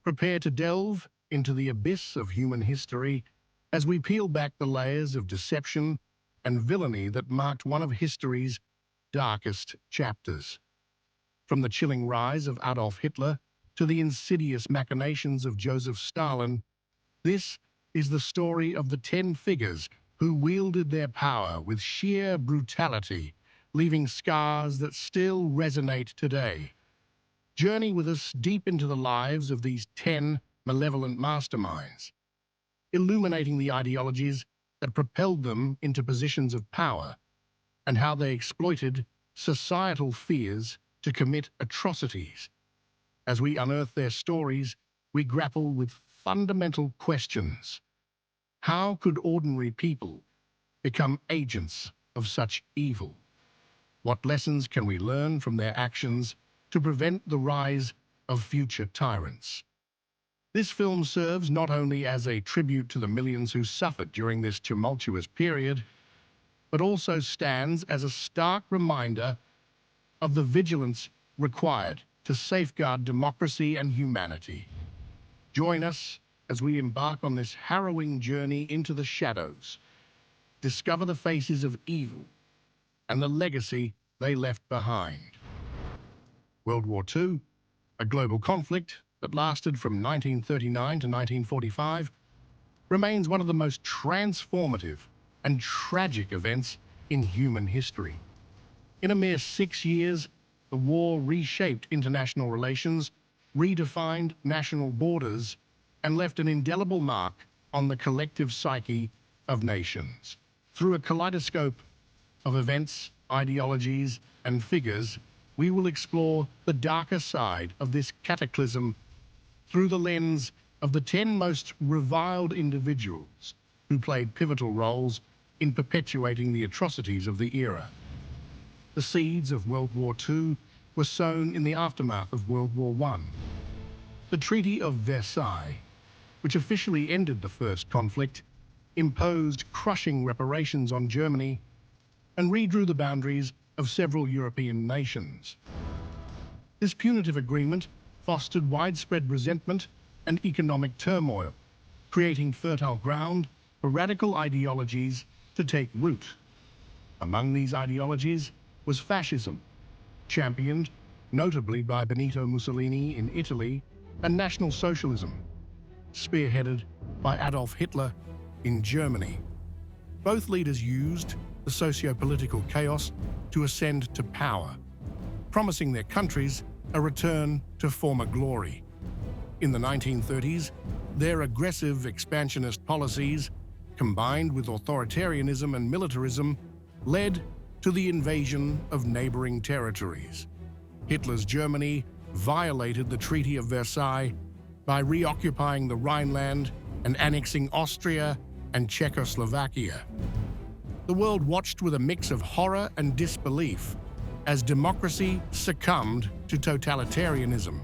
Prepare to delve into the abyss of human history as we peel back the layers of deception and villainy that marked one of history's darkest chapters. From the chilling rise of Adolf Hitler to the insidious machinations of Joseph Stalin, this is the story of the 10 figures who wielded their power with sheer brutality, leaving scars that still resonate today. Journey with us deep into the lives of these 10 malevolent masterminds, illuminating the ideologies that propelled them into positions of power and how they exploited societal fears to commit atrocities. As we unearth their stories, we grapple with fundamental questions. How could ordinary people become agents of such evil? What lessons can we learn from their actions to prevent the rise of future tyrants? This film serves not only as a tribute to the millions who suffered during this tumultuous period, but also stands as a stark reminder of the vigilance required to safeguard democracy and humanity. Join us as we embark on this harrowing journey into the shadows, discover the faces of evil and the legacy they left behind. World War II, a global conflict that lasted from 1939 to 1945, remains one of the most transformative and tragic events in human history. In a mere 6 years, the war reshaped international relations, redefined national borders, and left an indelible mark on the collective psyche of nations. Through a kaleidoscope of events, ideologies, and figures, we will explore the darker side of this cataclysm through the lens of the 10 most reviled individuals who played pivotal roles in perpetuating the atrocities of the era. The seeds of World War II were sown in the aftermath of World War I. The Treaty of Versailles, which officially ended the first conflict, imposed crushing reparations on Germany and redrew the boundaries of several European nations. This punitive agreement fostered widespread resentment and economic turmoil, creating fertile ground for radical ideologies to take root. Among these ideologies was fascism, championed notably by Benito Mussolini in Italy, and National Socialism, spearheaded by Adolf Hitler in Germany. Both leaders used the socio-political chaos to ascend to power, promising their countries a return to former glory. In the 1930s, their aggressive expansionist policies, combined with authoritarianism and militarism, led to the invasion of neighboring territories. Hitler's Germany violated the Treaty of Versailles by reoccupying the Rhineland and annexing Austria and Czechoslovakia. The world watched with a mix of horror and disbelief as democracy succumbed to totalitarianism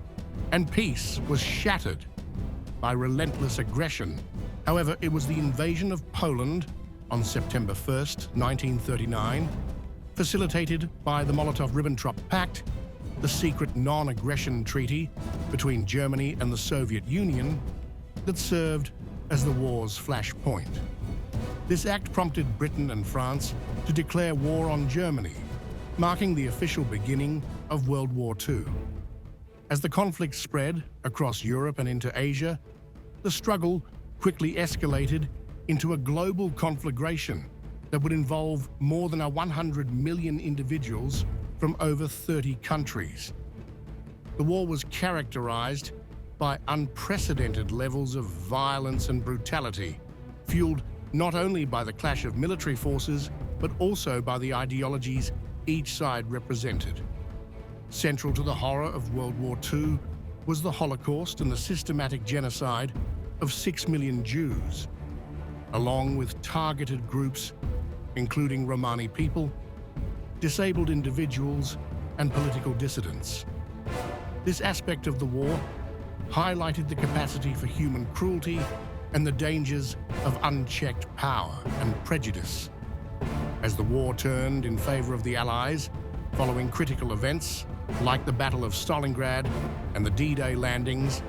and peace was shattered by relentless aggression. However, it was the invasion of Poland on September 1st, 1939, facilitated by the Molotov-Ribbentrop Pact, the secret non-aggression treaty between Germany and the Soviet Union, that served as the war's flashpoint. This act prompted Britain and France to declare war on Germany, marking the official beginning of World War II. As the conflict spread across Europe and into Asia, the struggle quickly escalated into a global conflagration that would involve more than 100 million individuals from over 30 countries. The war was characterized by unprecedented levels of violence and brutality, fueled not only by the clash of military forces, but also by the ideologies each side represented. Central to the horror of World War II was the Holocaust and the systematic genocide of 6 million Jews, along with targeted groups including Romani people, disabled individuals, and political dissidents. This aspect of the war highlighted the capacity for human cruelty and the dangers of unchecked power and prejudice. As the war turned in favor of the Allies, following critical events like the Battle of Stalingrad and the D-Day landings,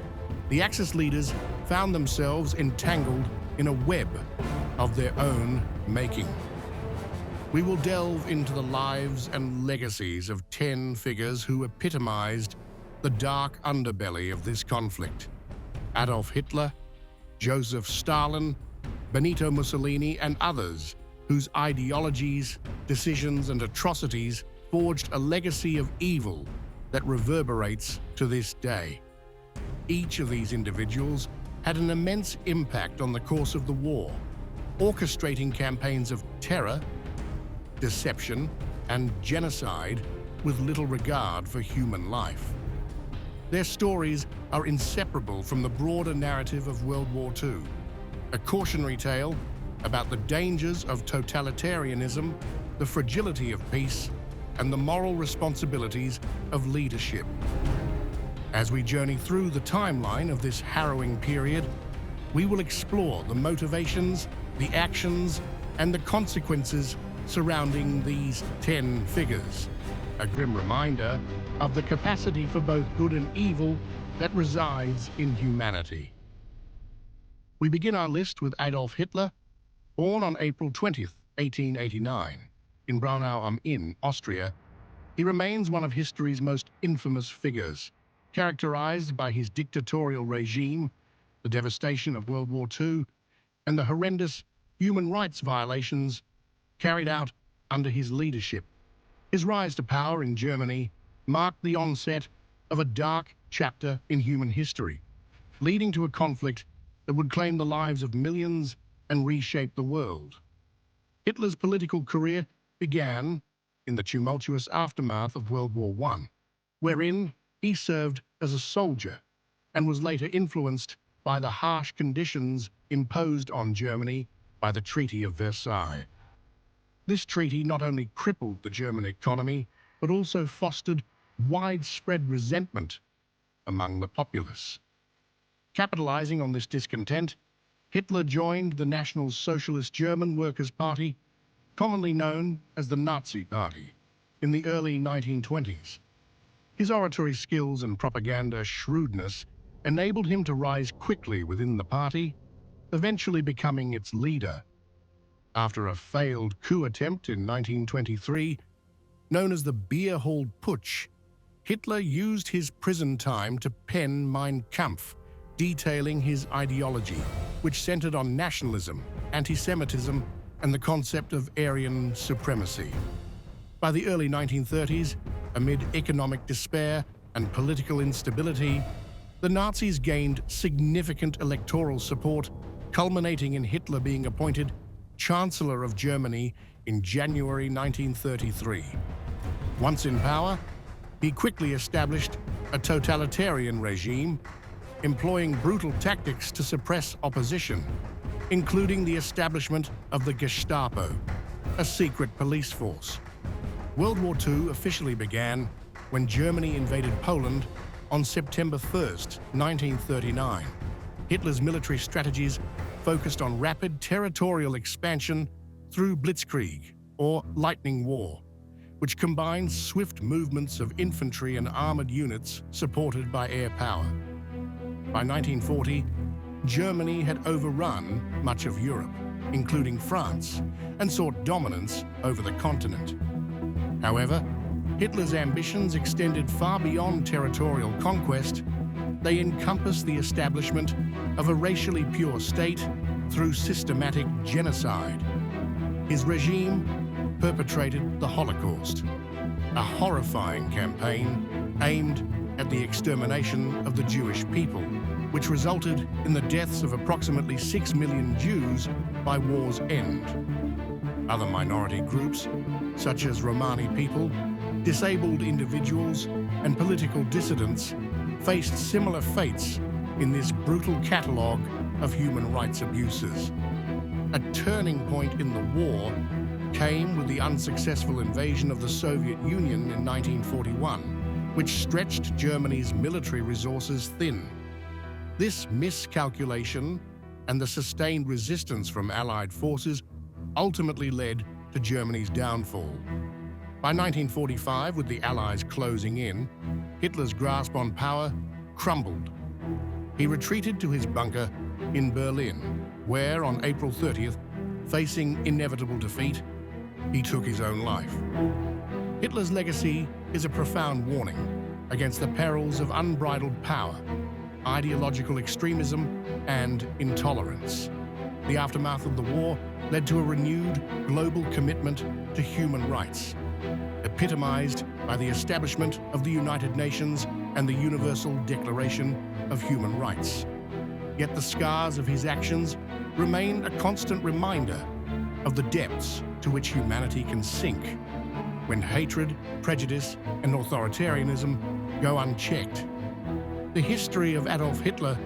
the Axis leaders found themselves entangled in a web of their own making. We will delve into the lives and legacies of 10 figures who epitomized the dark underbelly of this conflict. Adolf Hitler, Joseph Stalin, Benito Mussolini, and others whose ideologies, decisions, and atrocities forged a legacy of evil that reverberates to this day. Each of these individuals had an immense impact on the course of the war, orchestrating campaigns of terror, deception, and genocide with little regard for human life. Their stories are inseparable from the broader narrative of World War II, a cautionary tale about the dangers of totalitarianism, the fragility of peace, and the moral responsibilities of leadership. As we journey through the timeline of this harrowing period, we will explore the motivations, the actions, and the consequences surrounding these 10 figures, a grim reminder of the capacity for both good and evil that resides in humanity. We begin our list with Adolf Hitler, born on April 20th, 1889, in Braunau am Inn, Austria. He remains one of history's most infamous figures, characterized by his dictatorial regime, the devastation of World War II, and the horrendous human rights violations carried out under his leadership. His rise to power in Germany marked the onset of a dark chapter in human history, leading to a conflict that would claim the lives of millions and reshape the world. Hitler's political career began in the tumultuous aftermath of World War I, wherein he served as a soldier and was later influenced by the harsh conditions imposed on Germany by the Treaty of Versailles. This treaty not only crippled the German economy, but also fostered widespread resentment among the populace. Capitalizing on this discontent, Hitler joined the National Socialist German Workers' Party, commonly known as the Nazi Party, in the early 1920s. His oratory skills and propaganda shrewdness enabled him to rise quickly within the party, eventually becoming its leader. After a failed coup attempt in 1923, known as the Beer Hall Putsch, Hitler used his prison time to pen Mein Kampf, detailing his ideology, which centered on nationalism, anti-Semitism, and the concept of Aryan supremacy. By the early 1930s, amid economic despair and political instability, the Nazis gained significant electoral support, culminating in Hitler being appointed Chancellor of Germany in January 1933. Once in power, he quickly established a totalitarian regime, employing brutal tactics to suppress opposition, including the establishment of the Gestapo, a secret police force. World War II officially began when Germany invaded Poland on September 1st, 1939. Hitler's military strategies focused on rapid territorial expansion through blitzkrieg, or lightning war, which combined swift movements of infantry and armored units supported by air power. By 1940, Germany had overrun much of Europe, including France, and sought dominance over the continent. However, Hitler's ambitions extended far beyond territorial conquest. They encompassed the establishment of a racially pure state through systematic genocide. His regime perpetrated the Holocaust, a horrifying campaign aimed at the extermination of the Jewish people, which resulted in the deaths of approximately 6 million Jews by war's end. Other minority groups, such as Romani people, disabled individuals, and political dissidents, faced similar fates in this brutal catalogue of human rights abuses. A turning point in the war came with the unsuccessful invasion of the Soviet Union in 1941, which stretched Germany's military resources thin. This miscalculation and the sustained resistance from Allied forces ultimately led to Germany's downfall. By 1945, with the Allies closing in, Hitler's grasp on power crumbled. He retreated to his bunker in Berlin, where on April 30th, facing inevitable defeat, he took his own life. Hitler's legacy is a profound warning against the perils of unbridled power, ideological extremism, and intolerance. The aftermath of the war led to a renewed global commitment to human rights, epitomized by the establishment of the United Nations and the Universal Declaration of Human Rights. Yet the scars of his actions remain a constant reminder of the depths to which humanity can sink when hatred, prejudice, and authoritarianism go unchecked. The history of Adolf Hitler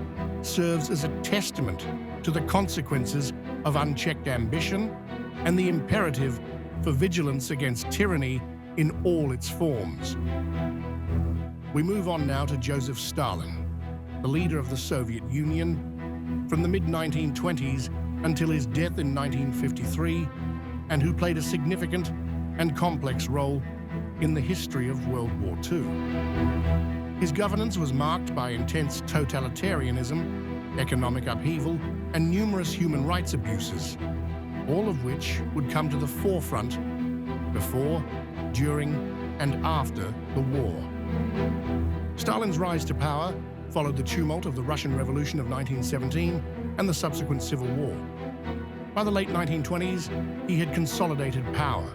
serves as a testament to the consequences of unchecked ambition and the imperative for vigilance against tyranny in all its forms. We move on now to Joseph Stalin, the leader of the Soviet Union from the mid-1920s until his death in 1953, and who played a significant and complex role in the history of World War II. His governance was marked by intense totalitarianism, economic upheaval, and numerous human rights abuses, all of which would come to the forefront before, during, and after the war. Stalin's rise to power followed the tumult of the Russian Revolution of 1917 and the subsequent Civil War. By the late 1920s, he had consolidated power,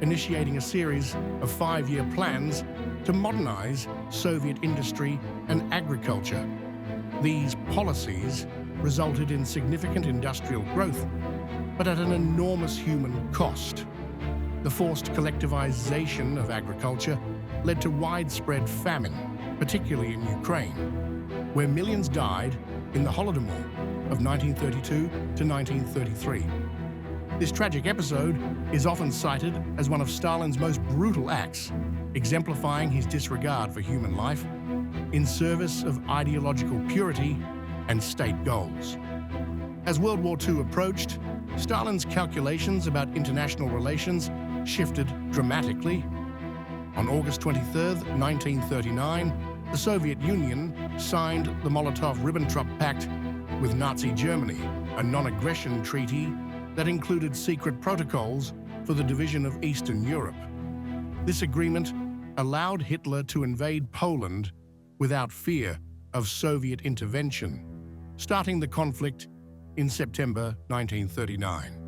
initiating a series of 5-year plans to modernize Soviet industry and agriculture. These policies resulted in significant industrial growth, but at an enormous human cost. The forced collectivization of agriculture led to widespread famine, particularly in Ukraine, where millions died in the Holodomor of 1932 to 1933. This tragic episode is often cited as one of Stalin's most brutal acts, exemplifying his disregard for human life in service of ideological purity and state goals. As World War II approached, Stalin's calculations about international relations shifted dramatically. On August 23, 1939, the Soviet Union signed the Molotov-Ribbentrop Pact with Nazi Germany, a non-aggression treaty that included secret protocols for the division of Eastern Europe. This agreement allowed Hitler to invade Poland without fear of Soviet intervention, starting the conflict in September 1939.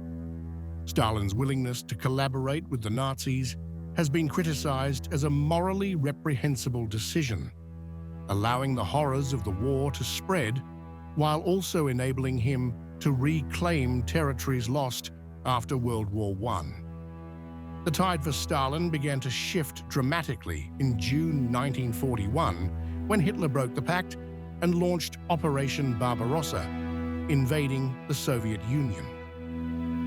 Stalin's willingness to collaborate with the Nazis has been criticized as a morally reprehensible decision, allowing the horrors of the war to spread while also enabling him to reclaim territories lost after World War I. The tide for Stalin began to shift dramatically in June 1941 when Hitler broke the pact and launched Operation Barbarossa, invading the Soviet Union.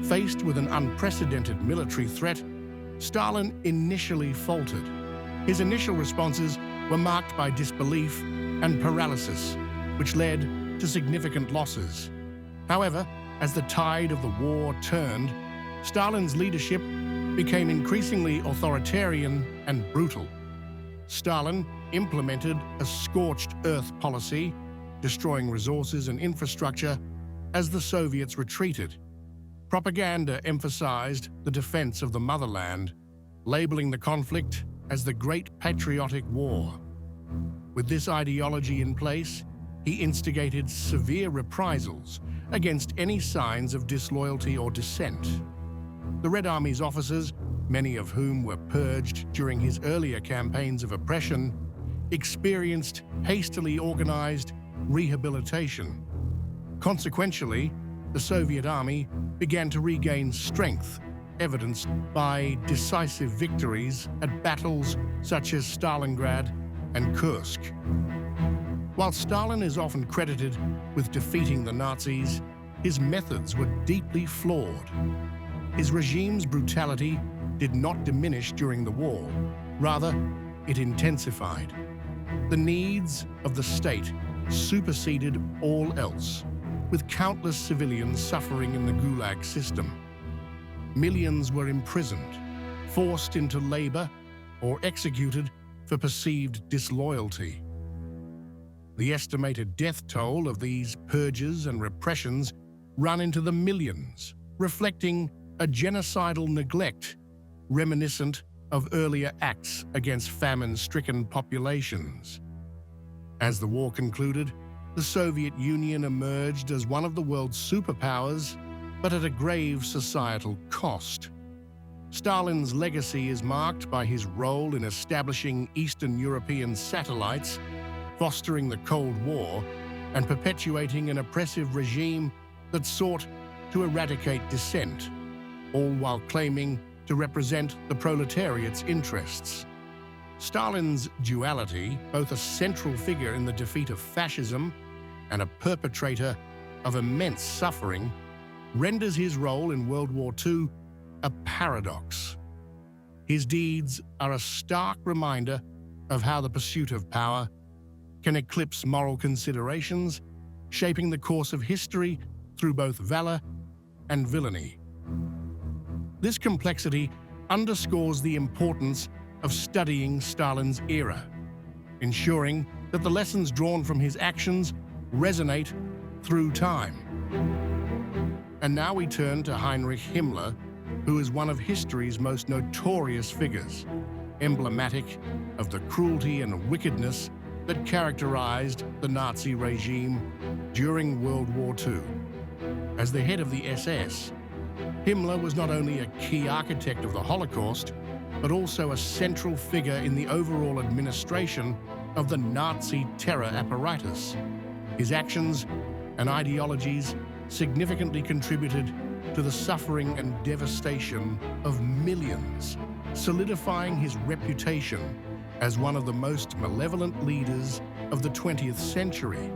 Faced with an unprecedented military threat, Stalin initially faltered. His initial responses were marked by disbelief and paralysis, which led to significant losses. However, as the tide of the war turned, Stalin's leadership became increasingly authoritarian and brutal. Stalin implemented a scorched earth policy, destroying resources and infrastructure as the Soviets retreated. Propaganda emphasized the defense of the motherland, labeling the conflict as the Great Patriotic War. With this ideology in place, he instigated severe reprisals against any signs of disloyalty or dissent. The Red Army's officers, many of whom were purged during his earlier campaigns of oppression, experienced hastily organized rehabilitation. Consequentially, the Soviet army began to regain strength, evidenced by decisive victories at battles such as Stalingrad and Kursk. While Stalin is often credited with defeating the Nazis, his methods were deeply flawed. His regime's brutality did not diminish during the war. Rather, it intensified. The needs of the state superseded all else, with countless civilians suffering in the Gulag system. Millions were imprisoned, forced into labor, or executed for perceived disloyalty. The estimated death toll of these purges and repressions run into the millions, reflecting a genocidal neglect reminiscent of earlier acts against famine-stricken populations. As the war concluded, the Soviet Union emerged as one of the world's superpowers, but at a grave societal cost. Stalin's legacy is marked by his role in establishing Eastern European satellites, fostering the Cold War, and perpetuating an oppressive regime that sought to eradicate dissent, all while claiming to represent the proletariat's interests. Stalin's duality, both a central figure in the defeat of fascism and a perpetrator of immense suffering, renders his role in World War II a paradox. His deeds are a stark reminder of how the pursuit of power can eclipse moral considerations, shaping the course of history through both valor and villainy. This complexity underscores the importance of studying Stalin's era, ensuring that the lessons drawn from his actions resonate through time. And now we turn to Heinrich Himmler, who is one of history's most notorious figures, emblematic of the cruelty and wickedness that characterized the Nazi regime during World War II. As the head of the SS, Himmler was not only a key architect of the Holocaust, but also a central figure in the overall administration of the Nazi terror apparatus. His actions and ideologies significantly contributed to the suffering and devastation of millions, solidifying his reputation as one of the most malevolent leaders of the 20th century.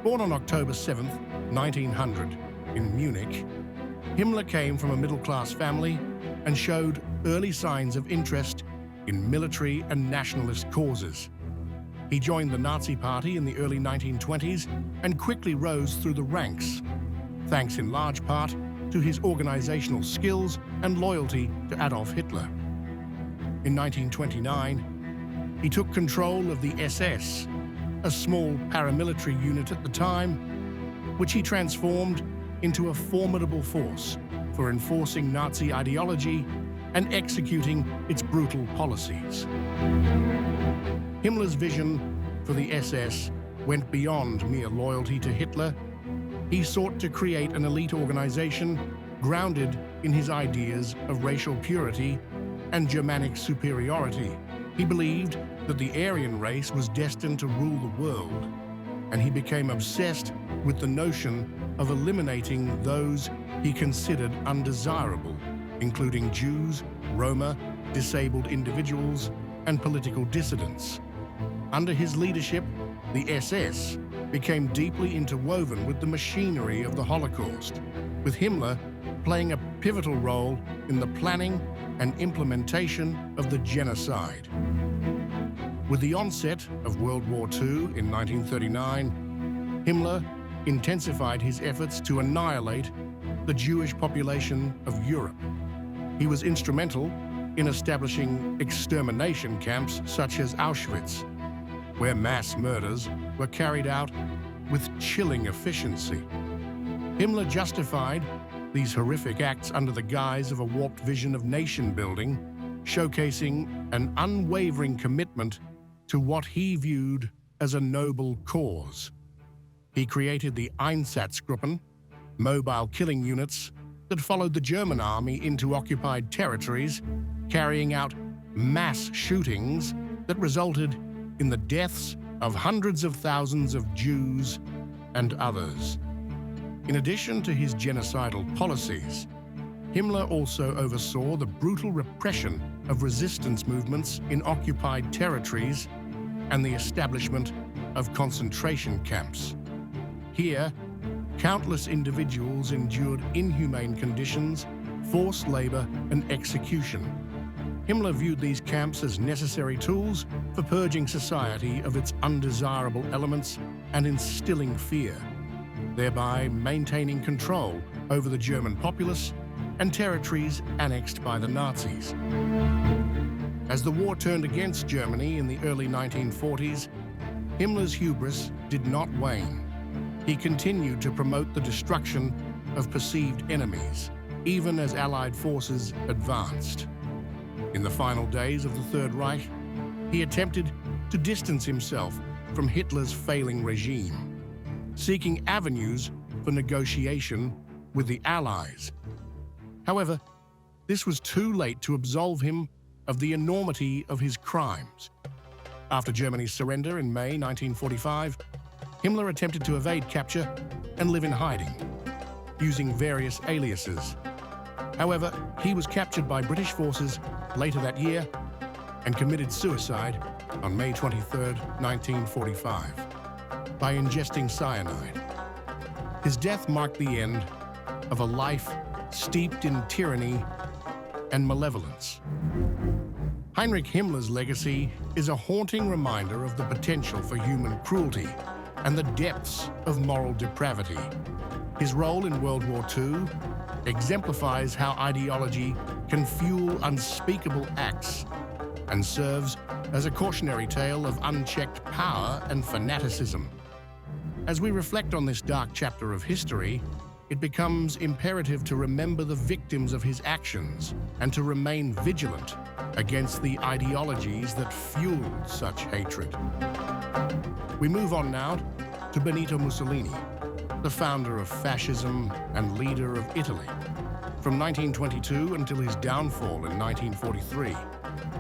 Born on October 7, 1900, in Munich, Himmler came from a middle-class family and showed early signs of interest in military and nationalist causes. He joined the Nazi Party in the early 1920s and quickly rose through the ranks, thanks in large part to his organizational skills and loyalty to Adolf Hitler. In 1929, he took control of the SS, a small paramilitary unit at the time, which he transformed into a formidable force for enforcing Nazi ideology and executing its brutal policies. Himmler's vision for the SS went beyond mere loyalty to Hitler. He sought to create an elite organization grounded in his ideas of racial purity and Germanic superiority. He believed that the Aryan race was destined to rule the world, and he became obsessed with the notion of eliminating those he considered undesirable, including Jews, Roma, disabled individuals, and political dissidents. Under his leadership, the SS became deeply interwoven with the machinery of the Holocaust, with Himmler playing a pivotal role in the planning and implementation of the genocide. With the onset of World War II in 1939, Himmler intensified his efforts to annihilate the Jewish population of Europe. He was instrumental in establishing extermination camps such as Auschwitz, where mass murders were carried out with chilling efficiency. Himmler justified these horrific acts under the guise of a warped vision of nation-building, showcasing an unwavering commitment to what he viewed as a noble cause. He created the Einsatzgruppen, mobile killing units that followed the German army into occupied territories, carrying out mass shootings that resulted in the deaths of hundreds of thousands of Jews and others. In addition to his genocidal policies, Himmler also oversaw the brutal repression of resistance movements in occupied territories and the establishment of concentration camps. Here, countless individuals endured inhumane conditions, forced labor, and execution. Himmler viewed these camps as necessary tools for purging society of its undesirable elements and instilling fear, thereby maintaining control over the German populace and territories annexed by the Nazis. As the war turned against Germany in the early 1940s, Himmler's hubris did not wane. He continued to promote the destruction of perceived enemies, even as Allied forces advanced. In the final days of the Third Reich, he attempted to distance himself from Hitler's failing regime, seeking avenues for negotiation with the Allies. However, this was too late to absolve him of the enormity of his crimes. After Germany's surrender in May 1945, Himmler attempted to evade capture and live in hiding, using various aliases. However, he was captured by British forces later that year and committed suicide on May 23, 1945, by ingesting cyanide. His death marked the end of a life steeped in tyranny and malevolence. Heinrich Himmler's legacy is a haunting reminder of the potential for human cruelty and the depths of moral depravity. His role in World War II exemplifies how ideology can fuel unspeakable acts and serves as a cautionary tale of unchecked power and fanaticism. As we reflect on this dark chapter of history, it becomes imperative to remember the victims of his actions and to remain vigilant against the ideologies that fueled such hatred. We move on now to Benito Mussolini, the founder of fascism and leader of Italy, from 1922 until his downfall in 1943,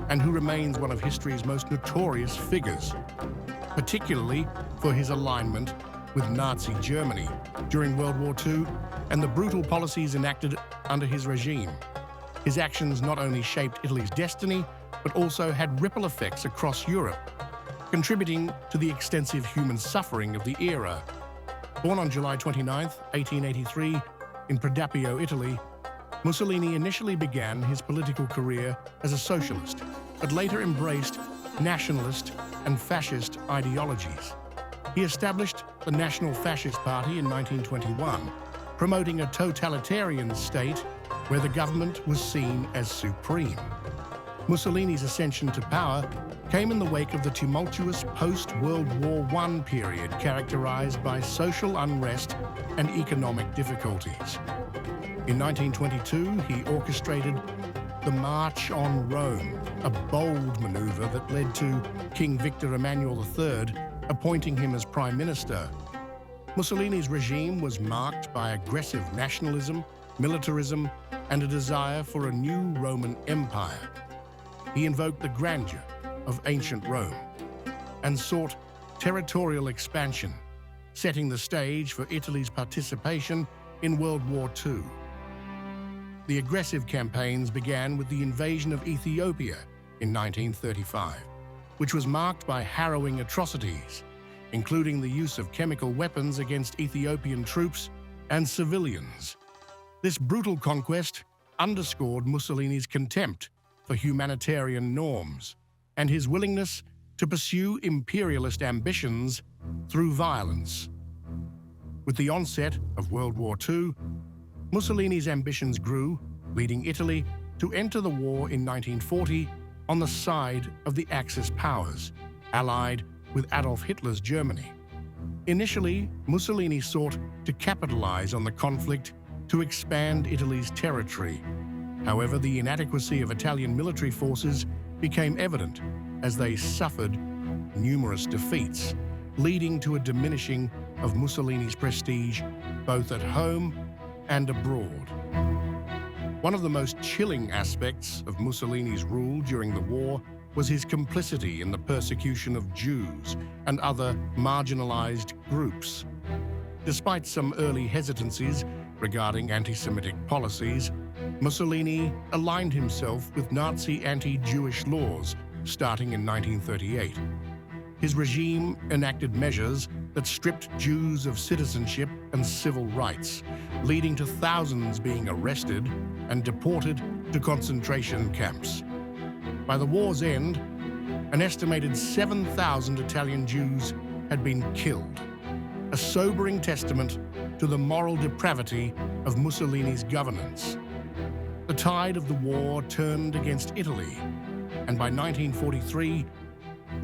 and who remains one of history's most notorious figures, particularly for his alignment with Nazi Germany during World War II and the brutal policies enacted under his regime. His actions not only shaped Italy's destiny, but also had ripple effects across Europe, contributing to the extensive human suffering of the era. Born on July 29, 1883, in Predappio, Italy, Mussolini initially began his political career as a socialist, but later embraced nationalist and fascist ideologies. He established the National Fascist Party in 1921, promoting a totalitarian state where the government was seen as supreme. Mussolini's ascension to power came in the wake of the tumultuous post-World War I period characterized by social unrest and economic difficulties. In 1922, he orchestrated the March on Rome, a bold maneuver that led to King Victor Emmanuel III appointing him as prime minister. Mussolini's regime was marked by aggressive nationalism, militarism, and a desire for a new Roman Empire. He invoked the grandeur of ancient Rome and sought territorial expansion, setting the stage for Italy's participation in World War II. The aggressive campaigns began with the invasion of Ethiopia in 1935, which was marked by harrowing atrocities, including the use of chemical weapons against Ethiopian troops and civilians. This brutal conquest underscored Mussolini's contempt for humanitarian norms and his willingness to pursue imperialist ambitions through violence. With the onset of World War II, Mussolini's ambitions grew, leading Italy to enter the war in 1940 on the side of the Axis powers, allied with Adolf Hitler's Germany. Initially, Mussolini sought to capitalize on the conflict to expand Italy's territory. However, the inadequacy of Italian military forces became evident as they suffered numerous defeats, leading to a diminishing of Mussolini's prestige both at home and abroad. One of the most chilling aspects of Mussolini's rule during the war was his complicity in the persecution of Jews and other marginalized groups. Despite some early hesitancies regarding anti-Semitic policies, Mussolini aligned himself with Nazi anti-Jewish laws starting in 1938. His regime enacted measures that stripped Jews of citizenship and civil rights, leading to thousands being arrested and deported to concentration camps. By the war's end, an estimated 7,000 Italian Jews had been killed, a sobering testament to the moral depravity of Mussolini's governance. The tide of the war turned against Italy, and by 1943,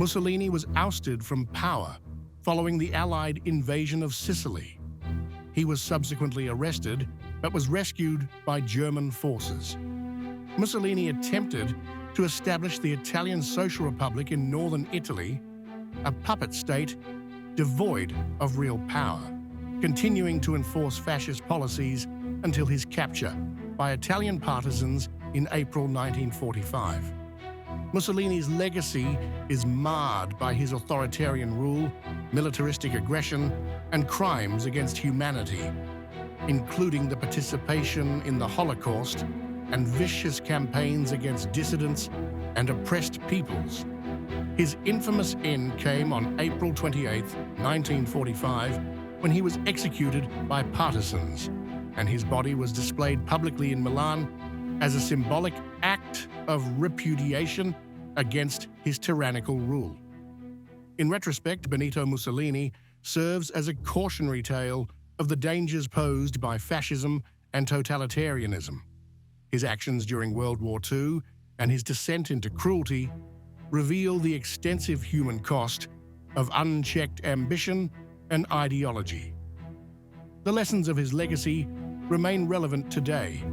Mussolini was ousted from power following the Allied invasion of Sicily. He was subsequently arrested, but was rescued by German forces. Mussolini attempted to establish the Italian Social Republic in northern Italy, a puppet state devoid of real power, continuing to enforce fascist policies until his capture by Italian partisans in April 1945. Mussolini's legacy is marred by his authoritarian rule, militaristic aggression, and crimes against humanity, including the participation in the Holocaust and vicious campaigns against dissidents and oppressed peoples. His infamous end came on April 28, 1945, when he was executed by partisans, and his body was displayed publicly in Milan as a symbolic act of repudiation against his tyrannical rule. In retrospect, Benito Mussolini serves as a cautionary tale of the dangers posed by fascism and totalitarianism. His actions during World War II and his descent into cruelty reveal the extensive human cost of unchecked ambition and ideology. The lessons of his legacy remain relevant today,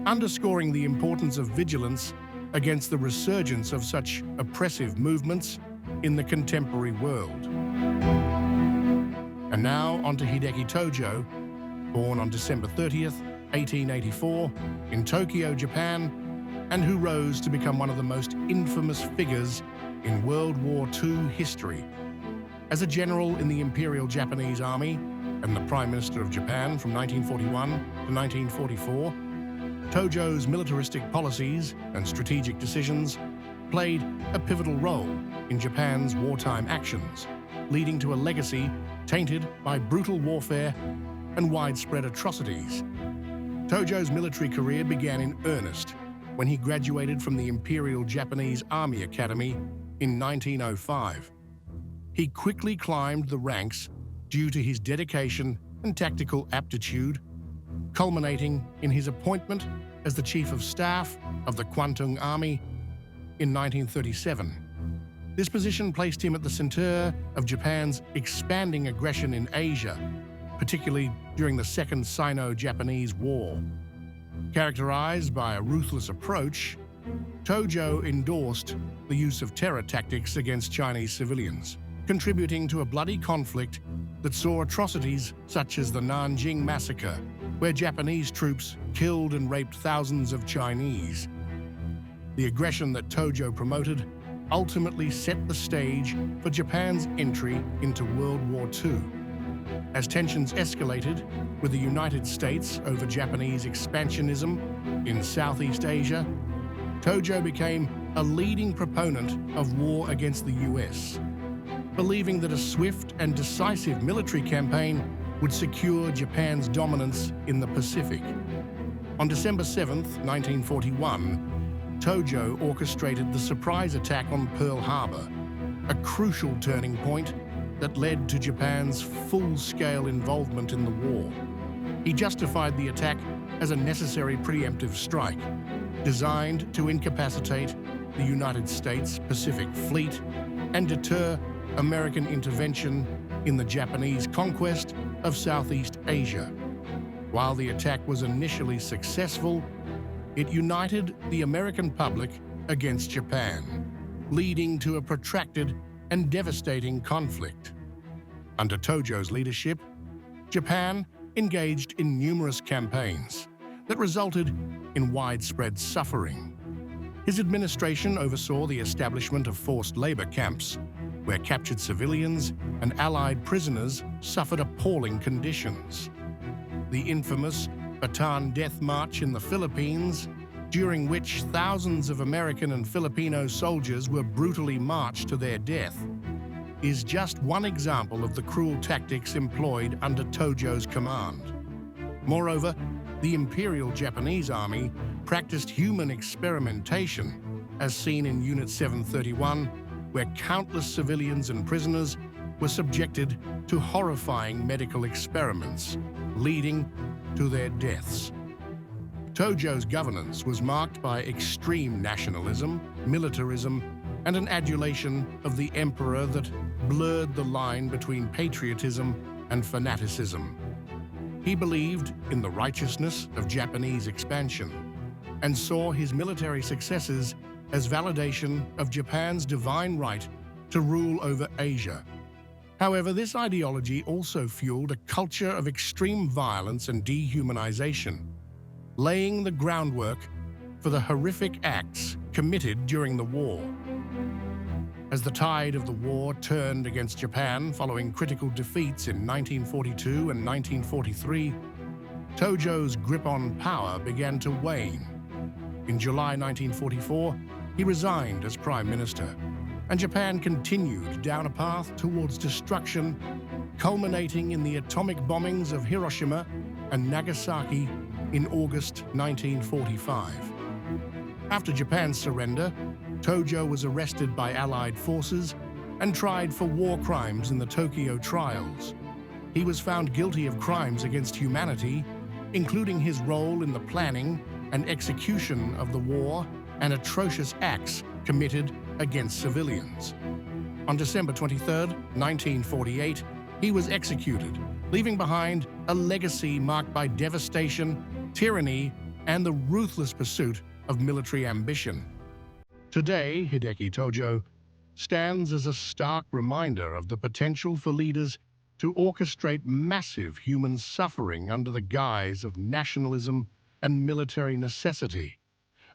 underscoring the importance of vigilance against the resurgence of such oppressive movements in the contemporary world. And now on to Hideki Tojo, born on December 30th, 1884, in Tokyo, Japan, and who rose to become one of the most infamous figures in World War II history. As a general in the Imperial Japanese Army and the Prime Minister of Japan from 1941 to 1944, Tojo's militaristic policies and strategic decisions played a pivotal role in Japan's wartime actions, leading to a legacy tainted by brutal warfare and widespread atrocities. Tojo's military career began in earnest when he graduated from the Imperial Japanese Army Academy in 1905. He quickly climbed the ranks due to his dedication and tactical aptitude, culminating in his appointment as the Chief of Staff of the Kwantung Army in 1937. This position placed him at the center of Japan's expanding aggression in Asia, particularly during the Second Sino-Japanese War. Characterized by a ruthless approach, Tojo endorsed the use of terror tactics against Chinese civilians, contributing to a bloody conflict that saw atrocities such as the Nanjing Massacre, where Japanese troops killed and raped thousands of Chinese. The aggression that Tojo promoted ultimately set the stage for Japan's entry into World War II. As tensions escalated with the United States over Japanese expansionism in Southeast Asia, Tojo became a leading proponent of war against the US, believing that a swift and decisive military campaign would secure Japan's dominance in the Pacific. On December 7, 1941, Tojo orchestrated the surprise attack on Pearl Harbor, a crucial turning point that led to Japan's full-scale involvement in the war. He justified the attack as a necessary preemptive strike, designed to incapacitate the United States Pacific Fleet and deter American intervention in the Japanese conquest of Southeast Asia. While the attack was initially successful, it united the American public against Japan, leading to a protracted and devastating conflict. Under Tojo's leadership, Japan engaged in numerous campaigns that resulted in widespread suffering. His administration oversaw the establishment of forced labor camps, where captured civilians and Allied prisoners suffered appalling conditions. The infamous Bataan Death March in the Philippines, during which thousands of American and Filipino soldiers were brutally marched to their death, is just one example of the cruel tactics employed under Tojo's command. Moreover, the Imperial Japanese Army practiced human experimentation, as seen in Unit 731, where countless civilians and prisoners were subjected to horrifying medical experiments, leading to their deaths. Tojo's governance was marked by extreme nationalism, militarism, and an adulation of the emperor that blurred the line between patriotism and fanaticism. He believed in the righteousness of Japanese expansion and saw his military successes as validation of Japan's divine right to rule over Asia. However, this ideology also fueled a culture of extreme violence and dehumanization, laying the groundwork for the horrific acts committed during the war. As the tide of the war turned against Japan following critical defeats in 1942 and 1943, Tojo's grip on power began to wane. In July 1944, he resigned as prime minister, and Japan continued down a path towards destruction, culminating in the atomic bombings of Hiroshima and Nagasaki in August 1945. After Japan's surrender, Tojo was arrested by Allied forces and tried for war crimes in the Tokyo trials. He was found guilty of crimes against humanity, including his role in the planning and execution of the war and atrocious acts committed against civilians. On December 23, 1948, he was executed, leaving behind a legacy marked by devastation, tyranny, and the ruthless pursuit of military ambition. Today, Hideki Tojo stands as a stark reminder of the potential for leaders to orchestrate massive human suffering under the guise of nationalism and military necessity,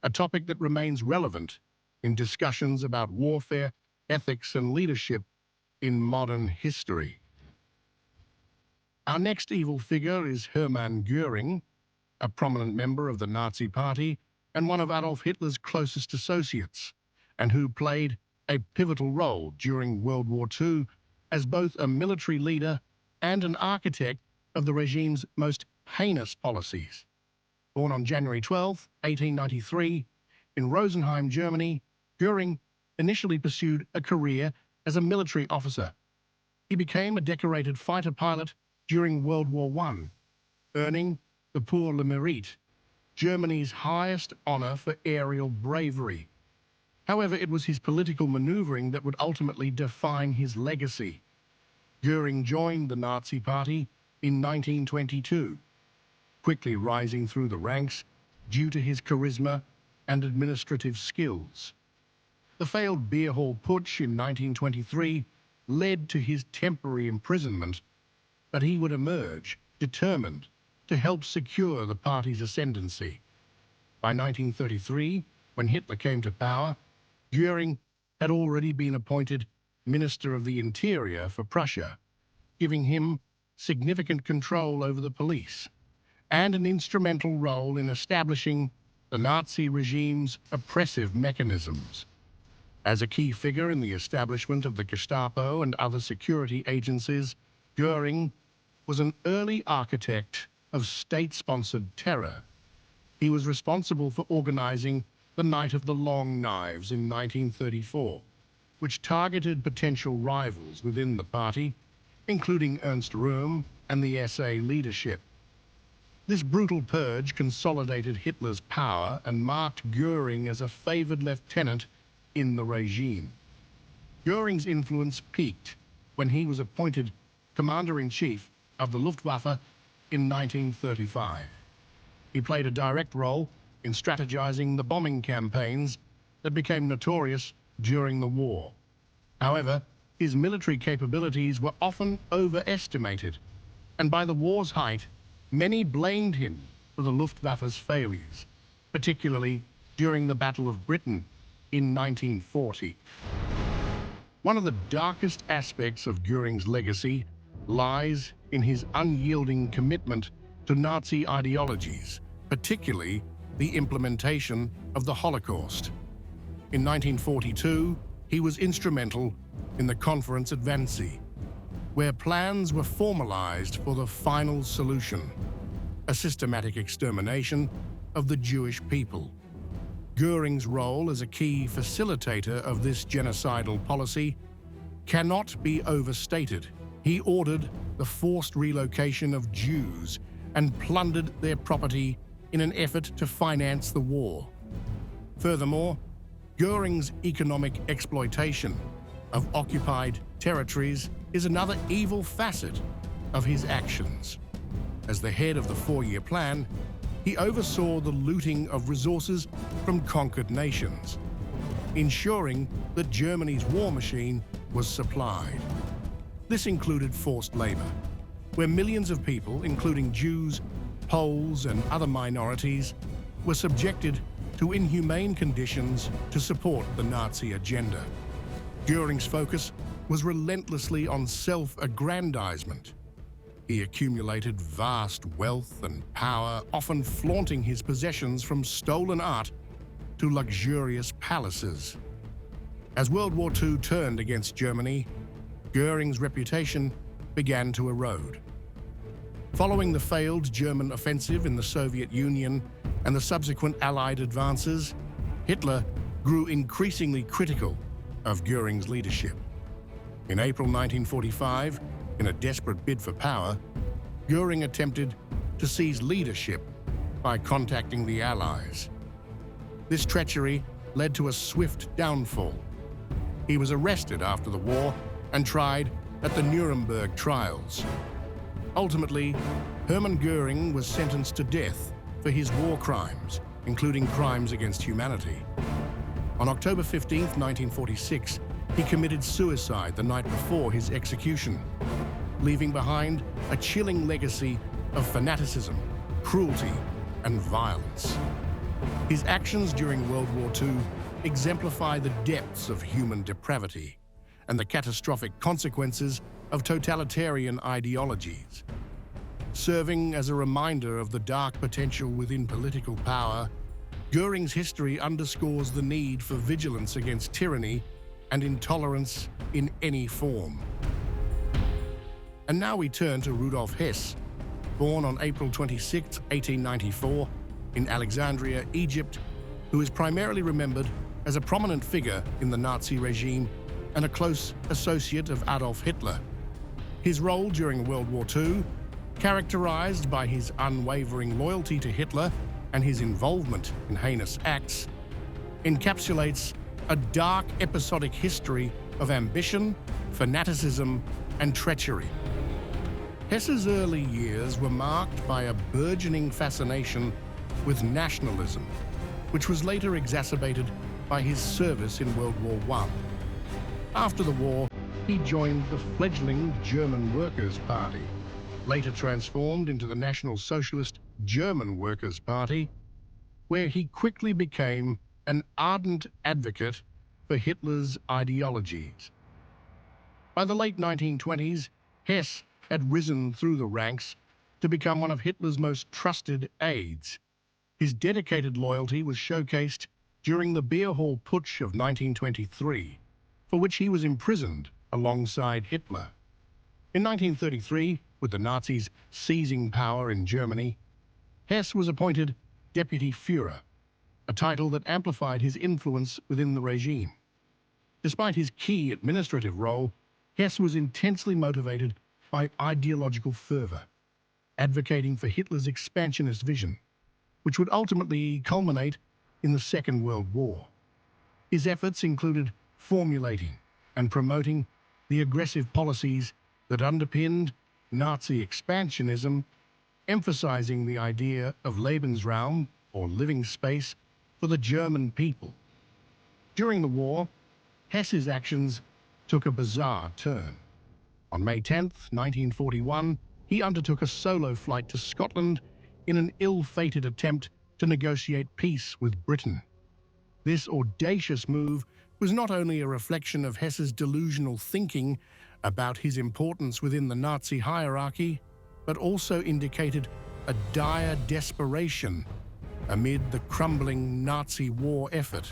a topic that remains relevant in discussions about warfare, ethics, and leadership in modern history. Our next evil figure is Hermann Göring, a prominent member of the Nazi Party and one of Adolf Hitler's closest associates, and who played a pivotal role during World War II as both a military leader and an architect of the regime's most heinous policies. Born on January 12, 1893, in Rosenheim, Germany, Göring initially pursued a career as a military officer. He became a decorated fighter pilot during World War I, earning the Pour le Mérite, Germany's highest honor for aerial bravery. However, it was his political maneuvering that would ultimately define his legacy. Göring joined the Nazi Party in 1922, quickly rising through the ranks due to his charisma and administrative skills. The failed beer hall putsch in 1923 led to his temporary imprisonment, but he would emerge determined to help secure the party's ascendancy. By 1933, when Hitler came to power, Göring had already been appointed Minister of the Interior for Prussia, giving him significant control over the police and an instrumental role in establishing the Nazi regime's oppressive mechanisms. As a key figure in the establishment of the Gestapo and other security agencies, Göring was an early architect of state-sponsored terror. He was responsible for organizing the Night of the Long Knives in 1934, which targeted potential rivals within the party, including Ernst Röhm and the SA leadership. This brutal purge consolidated Hitler's power and marked Göring as a favored lieutenant in the regime. Göring's influence peaked when he was appointed Commander-in-Chief of the Luftwaffe in 1935. He played a direct role in strategizing the bombing campaigns that became notorious during the war. However, his military capabilities were often overestimated, and by the war's height, many blamed him for the Luftwaffe's failures, particularly during the Battle of Britain in 1940. One of the darkest aspects of Göring's legacy lies in his unyielding commitment to Nazi ideologies, particularly the implementation of the Holocaust. In 1942, he was instrumental in the Conference at Wannsee, where plans were formalized for the final solution, a systematic extermination of the Jewish people. Göring's role as a key facilitator of this genocidal policy cannot be overstated. He ordered the forced relocation of Jews and plundered their property in an effort to finance the war. Furthermore, Göring's economic exploitation of occupied territories is another evil facet of his actions. As the head of the four-year plan, he oversaw the looting of resources from conquered nations, ensuring that Germany's war machine was supplied. This included forced labor, where millions of people, including Jews, Poles, and other minorities, were subjected to inhumane conditions to support the Nazi agenda. Göring's focus was relentlessly on self-aggrandizement. He accumulated vast wealth and power, often flaunting his possessions from stolen art to luxurious palaces. As World War II turned against Germany, Göring's reputation began to erode. Following the failed German offensive in the Soviet Union and the subsequent Allied advances, Hitler grew increasingly critical of Göring's leadership. In April 1945, in a desperate bid for power, Göring attempted to seize leadership by contacting the Allies. This treachery led to a swift downfall. He was arrested after the war and tried at the Nuremberg trials. Ultimately, Hermann Göring was sentenced to death for his war crimes, including crimes against humanity. On October 15, 1946, he committed suicide the night before his execution, leaving behind a chilling legacy of fanaticism, cruelty, and violence. His actions during World War II exemplify the depths of human depravity and the catastrophic consequences of totalitarian ideologies. Serving as a reminder of the dark potential within political power, Göring's history underscores the need for vigilance against tyranny and intolerance in any form. And now we turn to Rudolf Hess, born on April 26, 1894, in Alexandria, Egypt, who is primarily remembered as a prominent figure in the Nazi regime and a close associate of Adolf Hitler. His role during World War II, characterized by his unwavering loyalty to Hitler and his involvement in heinous acts, encapsulates a dark episodic history of ambition, fanaticism, and treachery. Hess's early years were marked by a burgeoning fascination with nationalism, which was later exacerbated by his service in World War I. After the war, he joined the fledgling German Workers' Party, later transformed into the National Socialist German Workers' Party, where he quickly became an ardent advocate for Hitler's ideologies. By the late 1920s, Hess had risen through the ranks to become one of Hitler's most trusted aides. His dedicated loyalty was showcased during the Beer Hall Putsch of 1923, for which he was imprisoned alongside Hitler. In 1933, with the Nazis seizing power in Germany, Hess was appointed Deputy Führer, a title that amplified his influence within the regime. Despite his key administrative role, Hess was intensely motivated by ideological fervor, advocating for Hitler's expansionist vision, which would ultimately culminate in the Second World War. His efforts included formulating and promoting the aggressive policies that underpinned Nazi expansionism, emphasizing the idea of Lebensraum, or living space, for the German people. During the war, Hess's actions took a bizarre turn. On May 10, 1941, he undertook a solo flight to Scotland in an ill-fated attempt to negotiate peace with Britain. This audacious move was not only a reflection of Hess's delusional thinking about his importance within the Nazi hierarchy, but also indicated a dire desperation amid the crumbling Nazi war effort.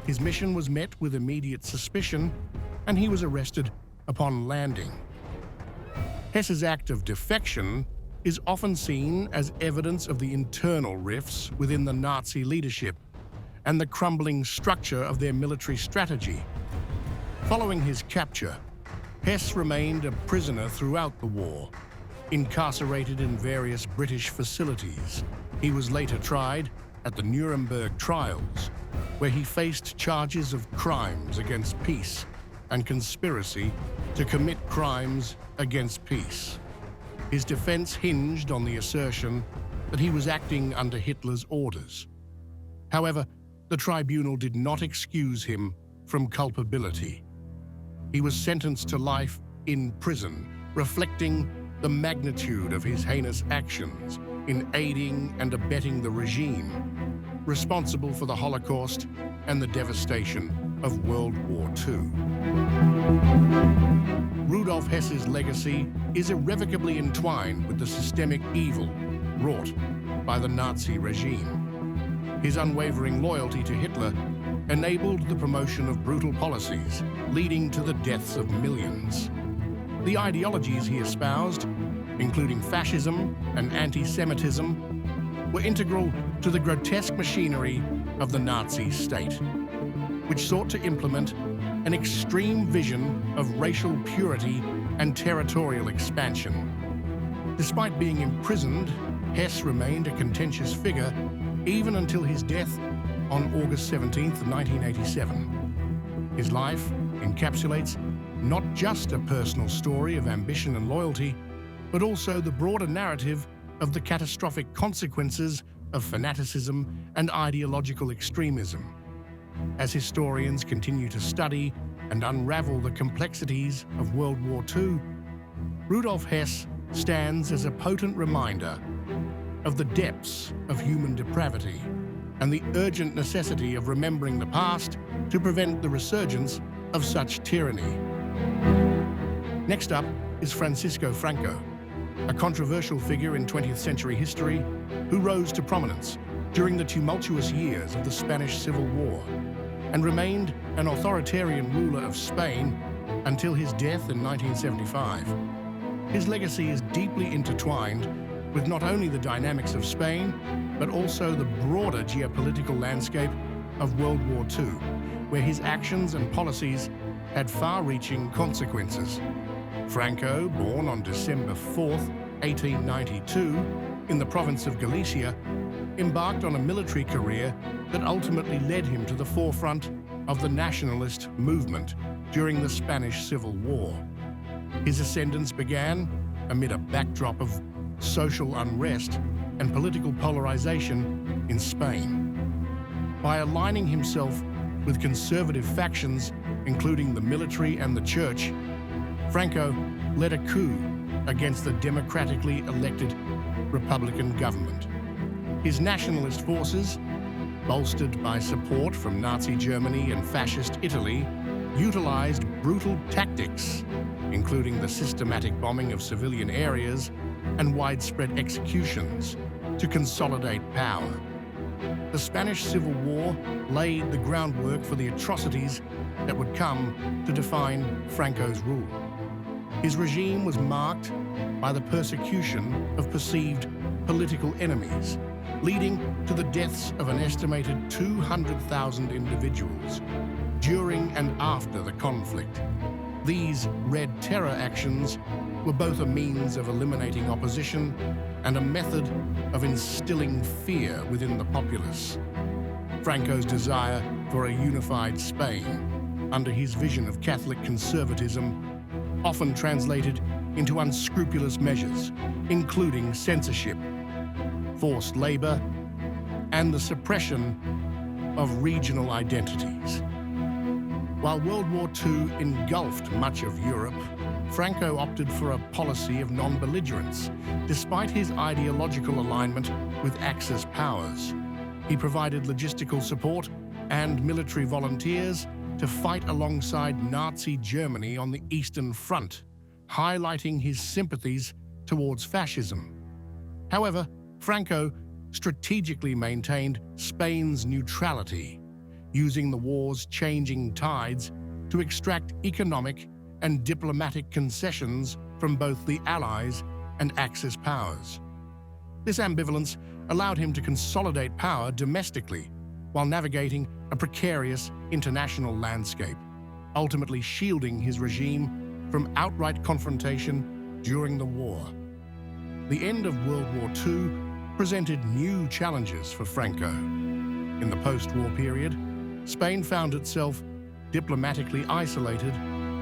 His mission was met with immediate suspicion, and he was arrested upon landing. Hess's act of defection is often seen as evidence of the internal rifts within the Nazi leadership and the crumbling structure of their military strategy. Following his capture, Hess remained a prisoner throughout the war, incarcerated in various British facilities. He was later tried at the Nuremberg trials, where he faced charges of crimes against peace and conspiracy to commit crimes against peace. His defense hinged on the assertion that he was acting under Hitler's orders. However, the tribunal did not excuse him from culpability. He was sentenced to life in prison, reflecting the magnitude of his heinous actions in aiding and abetting the regime responsible for the Holocaust and the devastation of World War II. Rudolf Hess's legacy is irrevocably entwined with the systemic evil wrought by the Nazi regime. His unwavering loyalty to Hitler enabled the promotion of brutal policies, leading to the deaths of millions. The ideologies he espoused, including fascism and anti-Semitism, were integral to the grotesque machinery of the Nazi state, which sought to implement an extreme vision of racial purity and territorial expansion. Despite being imprisoned, Hess remained a contentious figure even until his death on August 17, 1987. His life encapsulates not just a personal story of ambition and loyalty, but also the broader narrative of the catastrophic consequences of fanaticism and ideological extremism. As historians continue to study and unravel the complexities of World War II, Rudolf Hess stands as a potent reminder of the depths of human depravity and the urgent necessity of remembering the past to prevent the resurgence of such tyranny. Next up is Francisco Franco, a controversial figure in 20th century history who rose to prominence during the tumultuous years of the Spanish Civil War and remained an authoritarian ruler of Spain until his death in 1975. His legacy is deeply intertwined with not only the dynamics of Spain, but also the broader geopolitical landscape of World War II, where his actions and policies had far-reaching consequences. Franco, born on December 4, 1892, in the province of Galicia, embarked on a military career that ultimately led him to the forefront of the nationalist movement during the Spanish Civil War. His ascendance began amid a backdrop of social unrest and political polarization in Spain. By aligning himself with conservative factions, including the military and the church, Franco led a coup against the democratically elected Republican government. His nationalist forces, bolstered by support from Nazi Germany and fascist Italy, utilized brutal tactics, including the systematic bombing of civilian areas and widespread executions, to consolidate power. The Spanish Civil War laid the groundwork for the atrocities that would come to define Franco's rule. His regime was marked by the persecution of perceived political enemies, leading to the deaths of an estimated 200,000 individuals during and after the conflict. These Red Terror actions were both a means of eliminating opposition and a method of instilling fear within the populace. Franco's desire for a unified Spain, under his vision of Catholic conservatism, often translated into unscrupulous measures, including censorship, forced labor, and the suppression of regional identities. While World War II engulfed much of Europe, Franco opted for a policy of non-belligerence, despite his ideological alignment with Axis powers. He provided logistical support and military volunteers to fight alongside Nazi Germany on the Eastern Front, highlighting his sympathies towards fascism. However, Franco strategically maintained Spain's neutrality, using the war's changing tides to extract economic and diplomatic concessions from both the Allies and Axis powers. This ambivalence allowed him to consolidate power domestically while navigating a precarious international landscape, ultimately shielding his regime from outright confrontation during the war. The end of World War II presented new challenges for Franco. In the post-war period, Spain found itself diplomatically isolated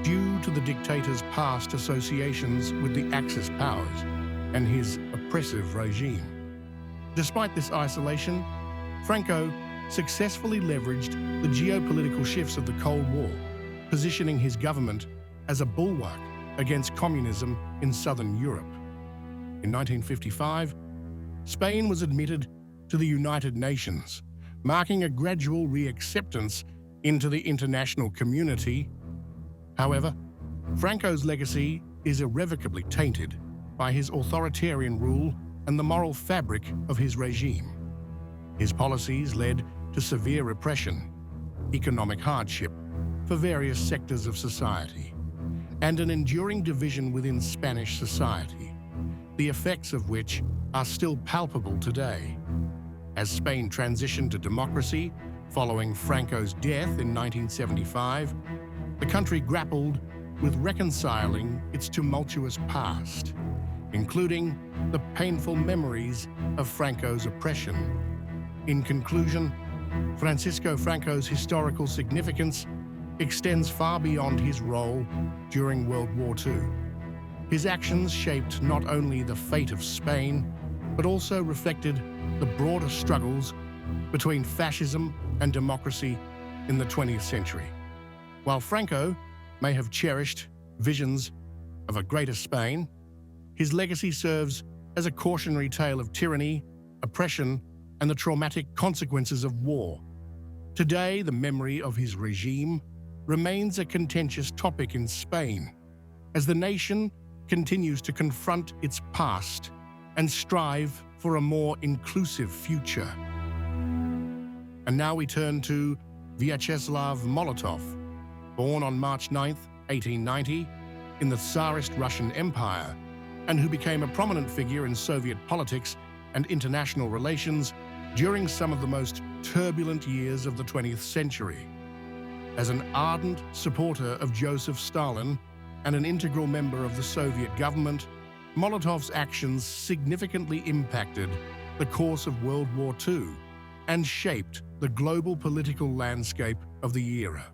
due to the dictator's past associations with the Axis powers and his oppressive regime. Despite this isolation, Franco successfully leveraged the geopolitical shifts of the Cold War, positioning his government as a bulwark against communism in southern Europe. In 1955, Spain was admitted to the United Nations, marking a gradual reacceptance into the international community. However, Franco's legacy is irrevocably tainted by his authoritarian rule and the moral fabric of his regime. His policies led to severe repression, economic hardship for various sectors of society, and an enduring division within Spanish society, the effects of which are still palpable today. As Spain transitioned to democracy following Franco's death in 1975, the country grappled with reconciling its tumultuous past, including the painful memories of Franco's oppression. In conclusion, Francisco Franco's historical significance extends far beyond his role during World War II. His actions shaped not only the fate of Spain, but also reflected the broader struggles between fascism and democracy in the 20th century. While Franco may have cherished visions of a greater Spain, his legacy serves as a cautionary tale of tyranny, oppression, and the traumatic consequences of war. Today, the memory of his regime remains a contentious topic in Spain, as the nation continues to confront its past and strive for a more inclusive future. And now we turn to Vyacheslav Molotov, born on March 9, 1890, in the Tsarist Russian Empire, and who became a prominent figure in Soviet politics and international relations during some of the most turbulent years of the 20th century. As an ardent supporter of Joseph Stalin and an integral member of the Soviet government, Molotov's actions significantly impacted the course of World War II and shaped the global political landscape of the era.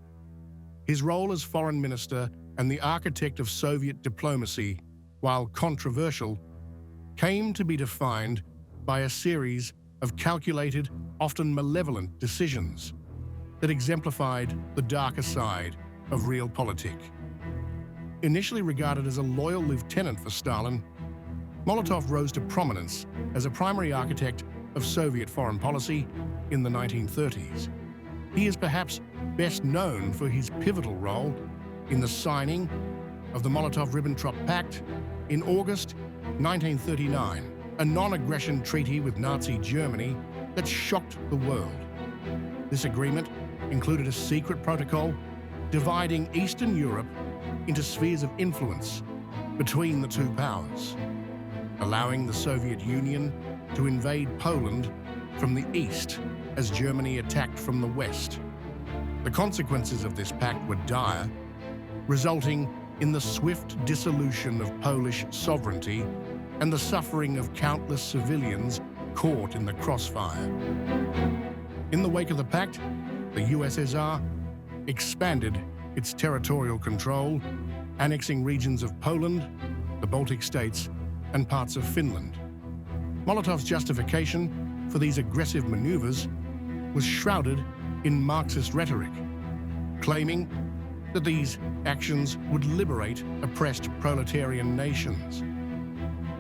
His role as foreign minister and the architect of Soviet diplomacy, while controversial, came to be defined by a series of calculated, often malevolent decisions that exemplified the darker side of realpolitik. Initially regarded as a loyal lieutenant for Stalin, Molotov rose to prominence as a primary architect of Soviet foreign policy in the 1930s. He is perhaps best known for his pivotal role in the signing of the Molotov-Ribbentrop Pact in August 1939, a non-aggression treaty with Nazi Germany that shocked the world. This agreement included a secret protocol dividing Eastern Europe into spheres of influence between the two powers, allowing the Soviet Union to invade Poland from the east as Germany attacked from the west. The consequences of this pact were dire, resulting in the swift dissolution of Polish sovereignty and the suffering of countless civilians caught in the crossfire. In the wake of the pact, the USSR expanded its territorial control, annexing regions of Poland, the Baltic states, and parts of Finland. Molotov's justification for these aggressive maneuvers was shrouded in Marxist rhetoric, claiming that these actions would liberate oppressed proletarian nations.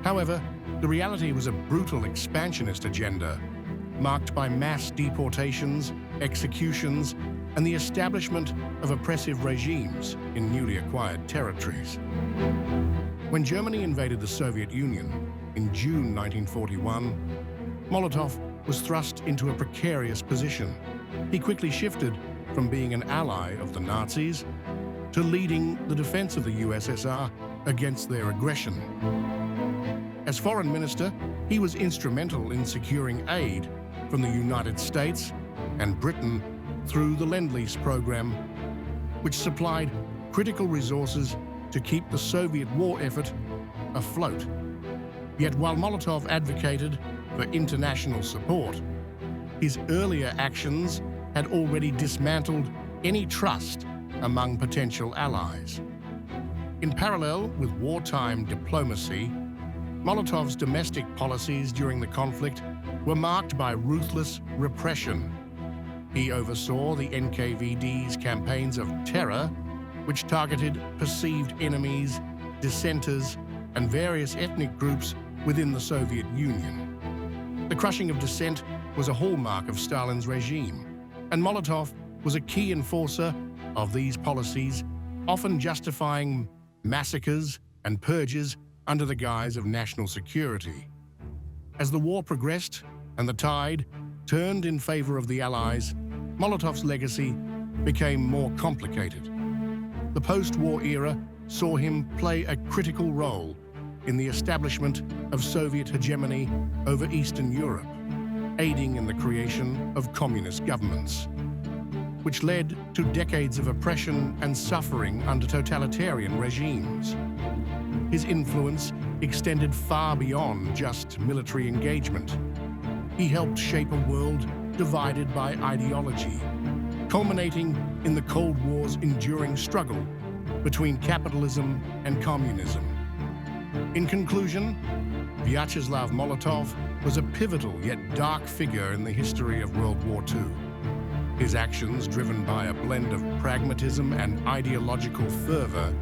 However, the reality was a brutal expansionist agenda, marked by mass deportations, executions, and the establishment of oppressive regimes in newly acquired territories. When Germany invaded the Soviet Union in June 1941, Molotov was thrust into a precarious position. He quickly shifted from being an ally of the Nazis to leading the defense of the USSR against their aggression. As foreign minister, he was instrumental in securing aid from the United States and Britain through the Lend-Lease program, which supplied critical resources to keep the Soviet war effort afloat. Yet while Molotov advocated for international support, his earlier actions had already dismantled any trust among potential allies. In parallel with wartime diplomacy, Molotov's domestic policies during the conflict were marked by ruthless repression. He oversaw the NKVD's campaigns of terror, which targeted perceived enemies, dissenters, and various ethnic groups within the Soviet Union. The crushing of dissent was a hallmark of Stalin's regime, and Molotov was a key enforcer of these policies, often justifying massacres and purges under the guise of national security. As the war progressed and the tide turned in favor of the Allies, Molotov's legacy became more complicated. The post-war era saw him play a critical role in the establishment of Soviet hegemony over Eastern Europe, aiding in the creation of communist governments, which led to decades of oppression and suffering under totalitarian regimes. His influence extended far beyond just military engagement. He helped shape a world divided by ideology, culminating in the Cold War's enduring struggle between capitalism and communism. In conclusion, Vyacheslav Molotov was a pivotal yet dark figure in the history of World War II. His actions, driven by a blend of pragmatism and ideological fervor,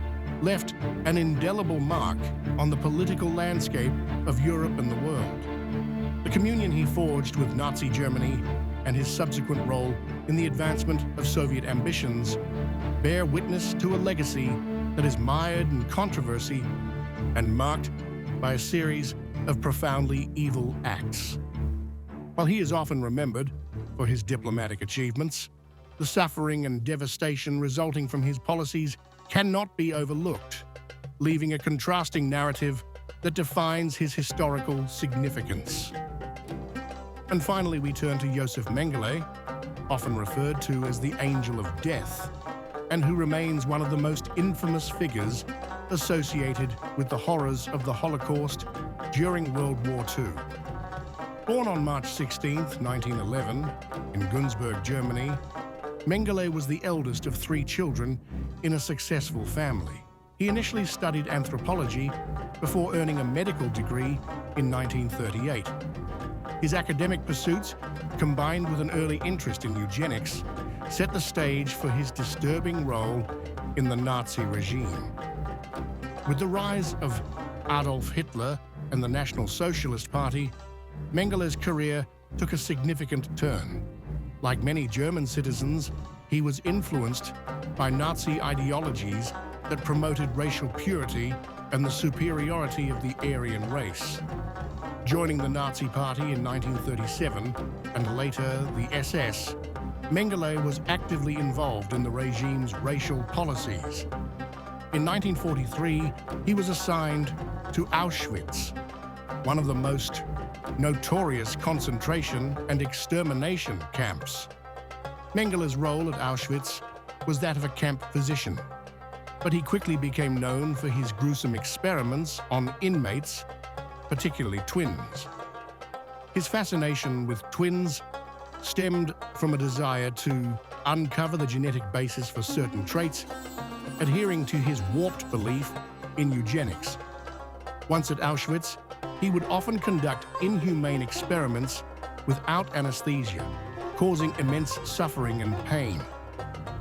left an indelible mark on the political landscape of Europe and the world. The communion he forged with Nazi Germany and his subsequent role in the advancement of Soviet ambitions bear witness to a legacy that is mired in controversy and marked by a series of profoundly evil acts. While he is often remembered for his diplomatic achievements, the suffering and devastation resulting from his policies cannot be overlooked, leaving a contrasting narrative that defines his historical significance. And finally, we turn to Josef Mengele, often referred to as the Angel of Death, and who remains one of the most infamous figures associated with the horrors of the Holocaust during World War II. Born on March 16, 1911, in Günzburg, Germany, Mengele was the eldest of 3 children in a successful family. He initially studied anthropology before earning a medical degree in 1938. His academic pursuits, combined with an early interest in eugenics, set the stage for his disturbing role in the Nazi regime. With the rise of Adolf Hitler and the National Socialist Party, Mengele's career took a significant turn. Like many German citizens, he was influenced by Nazi ideologies that promoted racial purity and the superiority of the Aryan race. Joining the Nazi Party in 1937 and later the SS, Mengele was actively involved in the regime's racial policies. In 1943, he was assigned to Auschwitz, one of the most notorious concentration and extermination camps. Mengele's role at Auschwitz was that of a camp physician, but he quickly became known for his gruesome experiments on inmates, particularly twins. His fascination with twins stemmed from a desire to uncover the genetic basis for certain traits, adhering to his warped belief in eugenics. Once at Auschwitz, he would often conduct inhumane experiments without anesthesia, causing immense suffering and pain.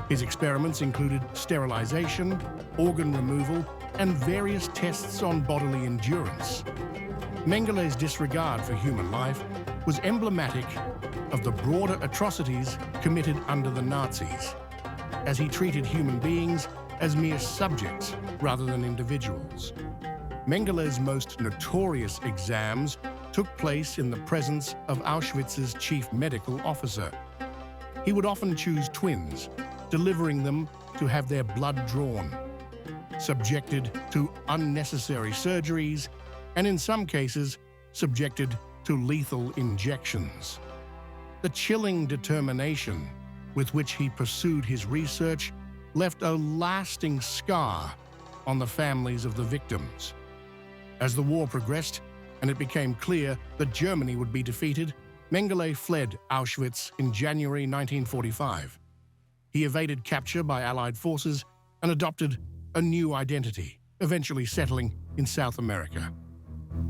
His experiments included sterilization, organ removal, and various tests on bodily endurance. Mengele's disregard for human life was emblematic of the broader atrocities committed under the Nazis, as he treated human beings as mere subjects rather than individuals. Mengele's most notorious exams took place in the presence of Auschwitz's chief medical officer. He would often choose twins, delivering them to have their blood drawn, subjected to unnecessary surgeries, and in some cases, subjected to lethal injections. The chilling determination with which he pursued his research left a lasting scar on the families of the victims. As the war progressed and it became clear that Germany would be defeated, Mengele fled Auschwitz in January 1945. He evaded capture by Allied forces and adopted a new identity, eventually settling in South America.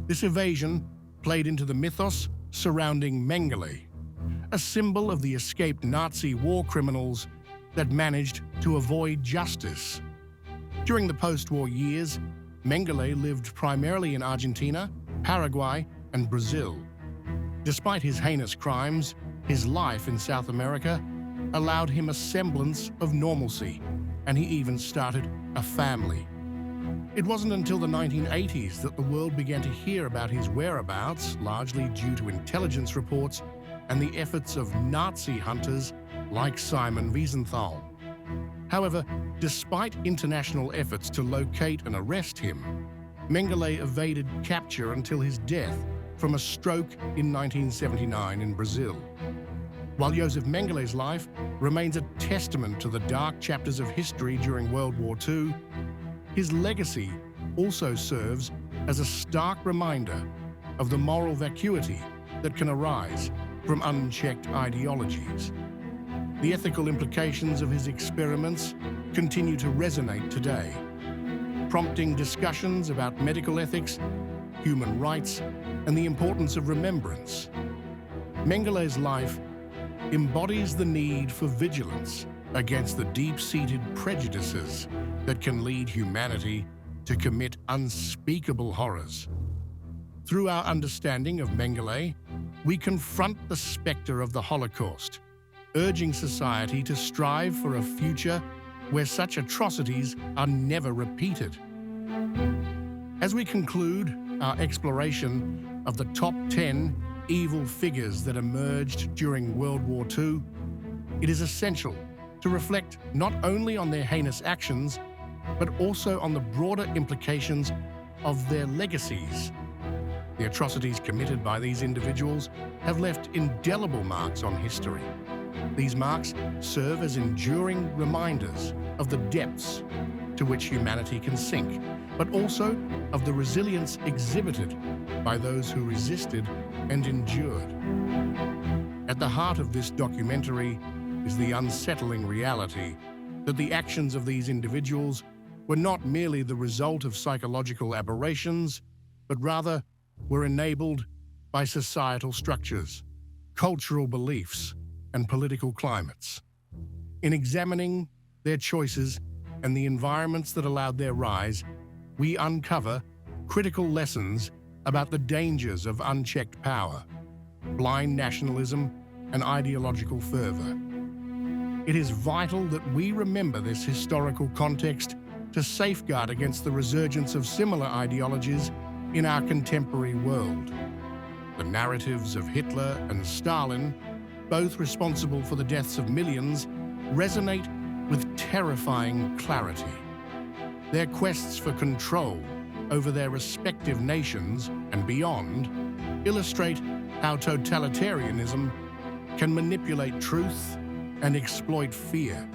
This evasion played into the mythos surrounding Mengele, a symbol of the escaped Nazi war criminals that managed to avoid justice. During the post-war years, Mengele lived primarily in Argentina, Paraguay, and Brazil. Despite his heinous crimes, his life in South America allowed him a semblance of normalcy, and he even started a family. It wasn't until the 1980s that the world began to hear about his whereabouts, largely due to intelligence reports and the efforts of Nazi hunters like Simon Wiesenthal. However, despite international efforts to locate and arrest him, Mengele evaded capture until his death from a stroke in 1979 in Brazil. While Josef Mengele's life remains a testament to the dark chapters of history during World War II, his legacy also serves as a stark reminder of the moral vacuity that can arise from unchecked ideologies. The ethical implications of his experiments continue to resonate today, prompting discussions about medical ethics, human rights, and the importance of remembrance. Mengele's life embodies the need for vigilance against the deep-seated prejudices that can lead humanity to commit unspeakable horrors. Through our understanding of Mengele, we confront the specter of the Holocaust, urging society to strive for a future where such atrocities are never repeated. As we conclude our exploration of the top 10 evil figures that emerged during World War II, it is essential to reflect not only on their heinous actions, but also on the broader implications of their legacies. The atrocities committed by these individuals have left indelible marks on history. These marks serve as enduring reminders of the depths to which humanity can sink, but also of the resilience exhibited by those who resisted and endured. At the heart of this documentary is the unsettling reality that the actions of these individuals were not merely the result of psychological aberrations, but rather were enabled by societal structures, cultural beliefs, and political climates. In examining their choices and the environments that allowed their rise, we uncover critical lessons about the dangers of unchecked power, blind nationalism, and ideological fervor. It is vital that we remember this historical context to safeguard against the resurgence of similar ideologies in our contemporary world. The narratives of Hitler and Stalin, both responsible for the deaths of millions, resonate with terrifying clarity. Their quests for control over their respective nations and beyond illustrate how totalitarianism can manipulate truth and exploit fear.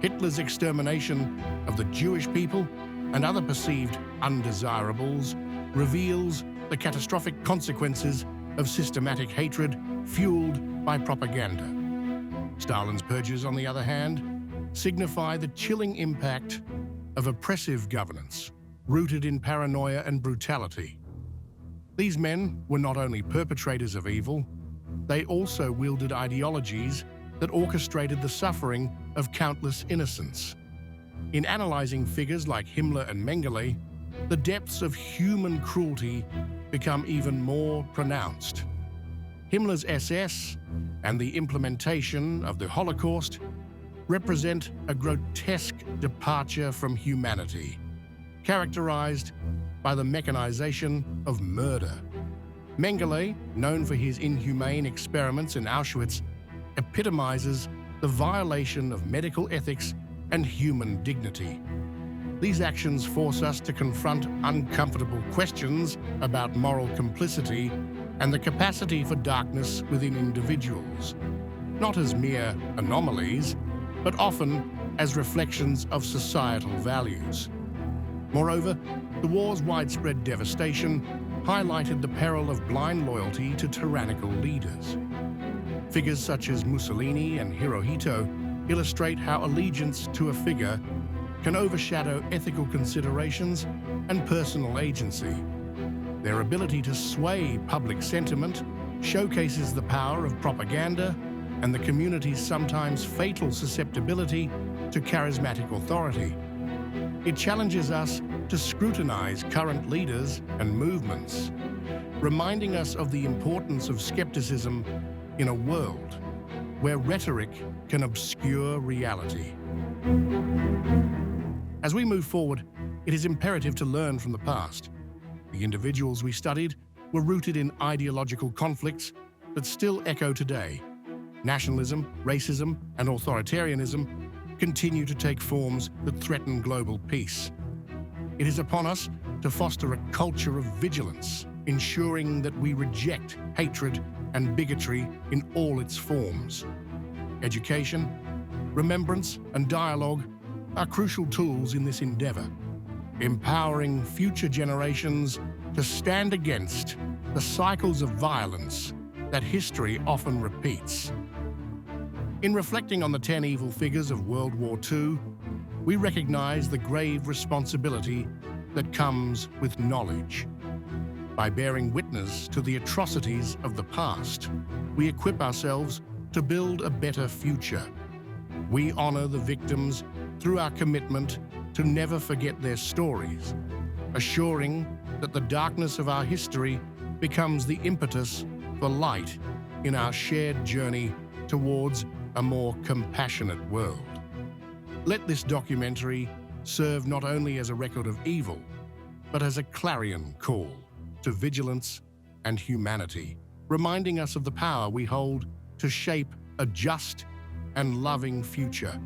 Hitler's extermination of the Jewish people and other perceived undesirables reveals the catastrophic consequences of systematic hatred fueled by propaganda. Stalin's purges, on the other hand, signify the chilling impact of oppressive governance, rooted in paranoia and brutality. These men were not only perpetrators of evil, they also wielded ideologies that orchestrated the suffering of countless innocents. In analyzing figures like Himmler and Mengele, the depths of human cruelty become even more pronounced. Himmler's SS and the implementation of the Holocaust represent a grotesque departure from humanity, characterized by the mechanization of murder. Mengele, known for his inhumane experiments in Auschwitz, epitomizes the violation of medical ethics and human dignity. These actions force us to confront uncomfortable questions about moral complicity and the capacity for darkness within individuals, not as mere anomalies, but often as reflections of societal values. Moreover, the war's widespread devastation highlighted the peril of blind loyalty to tyrannical leaders. Figures such as Mussolini and Hirohito illustrate how allegiance to a figure can overshadow ethical considerations and personal agency. Their ability to sway public sentiment showcases the power of propaganda and the community's sometimes fatal susceptibility to charismatic authority. It challenges us to scrutinize current leaders and movements, reminding us of the importance of skepticism in a world where rhetoric can obscure reality. As we move forward, it is imperative to learn from the past. The individuals we studied were rooted in ideological conflicts that still echo today. Nationalism, racism, and authoritarianism continue to take forms that threaten global peace. It is upon us to foster a culture of vigilance, ensuring that we reject hatred and bigotry in all its forms. Education, remembrance, and dialogue are crucial tools in this endeavor, empowering future generations to stand against the cycles of violence that history often repeats. In reflecting on the 10 evil figures of World War II, we recognize the grave responsibility that comes with knowledge. By bearing witness to the atrocities of the past, we equip ourselves to build a better future. We honor the victims through our commitment to never forget their stories, assuring that the darkness of our history becomes the impetus for light in our shared journey towards a more compassionate world. Let this documentary serve not only as a record of evil, but as a clarion call to vigilance and humanity, reminding us of the power we hold to shape a just and loving future.